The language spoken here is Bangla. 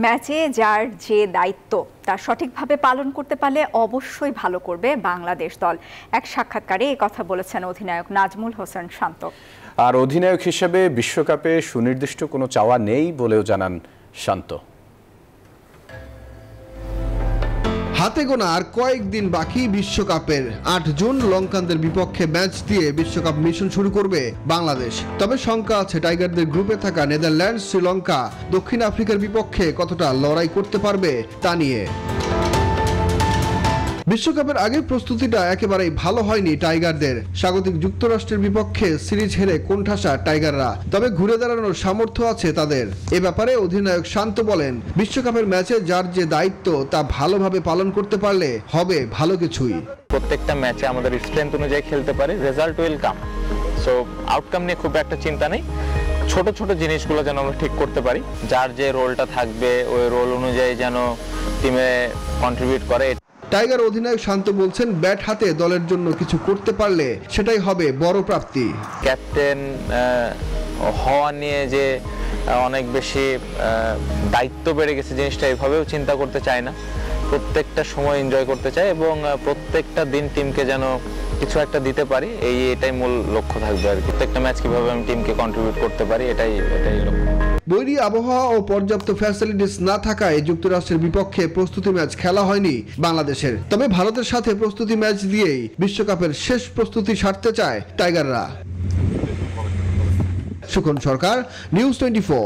ম্যাচে যার যে দায়িত্ব তা সঠিকভাবে পালন করতে পারলে অবশ্যই ভালো করবে বাংলাদেশ দল। এক সাক্ষাৎকারে এই কথা বলেছেন অধিনায়ক নাজমুল হোসেন শান্ত। আর অধিনায়ক হিসেবে বিশ্বকাপে সুনির্দিষ্ট কোনো চাওয়া নেই বলেও জানান শান্ত। হাতে গোনা আর কয়েকদিন বাকি বিশ্বকাপের। ৮ জুন লঙ্কানদের বিপক্ষে ম্যাচ দিয়ে বিশ্বকাপ মিশন শুরু করবে বাংলাদেশ। তবে শঙ্কা আছে টাইগারদের গ্রুপে থাকা নেদারল্যান্ডস, শ্রীলঙ্কা, দক্ষিণ আফ্রিকার বিপক্ষে কতটা লড়াই করতে পারবে তা নিয়ে। বিশ্বকাপের আগের প্রস্তুতিটা একেবারেই ভালো হয়নি টাইগারদের। স্বাগতিক যুক্তরাষ্ট্রের বিপক্ষে সিরিজ হেরে কোণঠাসা টাইগাররা। তবে ঘুরে দাঁড়ানোর সামর্থ্য আছে তাদের। এ ব্যাপারে অধিনায়ক শান্ত বলেন, বিশ্বকাপের ম্যাচে যার যে দায়িত্ব তা ভালোভাবে পালন করতে পারলে হবে ভালো কিছুই। প্রত্যেকটা ম্যাচে আমাদের স্ট্রেংথ অনুযায়ী খেলতে পারি, result will come. So outcome নিয়ে খুব একটা চিন্তা নেই, ছোট ছোট জিনিসগুলো যেন আমরা ঠিক করতে পারি। যার যে রোলটা থাকবে ওই রোল অনুযায়ী যেন টিমে কন্ট্রিবিউট করে। টাইগার অধিনায়ক শান্ত বলছেন, ব্যাট হাতে দলের জন্য কিছু করতে পারলে সেটাই হবে বড় প্রাপ্তি। ক্যাপ্টেন হওয়া নিয়ে যে অনেক বেশি দায়িত্ব বেড়ে গেছে, জিনিসটা এভাবেও চিন্তা করতে চায় না। প্রত্যেকটা সময় এনজয় করতে চায় এবং প্রত্যেকটা দিন টিমকে যেন কিছু একটা দিতে পারি, এটাই মূল লক্ষ্য থাকবে আর কি। প্রত্যেকটা ম্যাচ কিভাবে আমি টিমকে কন্ট্রিবিউট করতে পারি, এটাই লক্ষ্য। বৈরী আবহাওয়া ও পর্যাপ্ত ফ্যাসিলিটিস না থাকায় যুক্তরাষ্ট্রের বিপক্ষে প্রস্তুতি ম্যাচ খেলা হয়নি বাংলাদেশের। তবে ভারতের সাথে প্রস্তুতি ম্যাচ দিয়েই বিশ্বকাপের শেষ প্রস্তুতি সারতে চায় টাইগাররা। সুখন সরকার, নিউজ 24।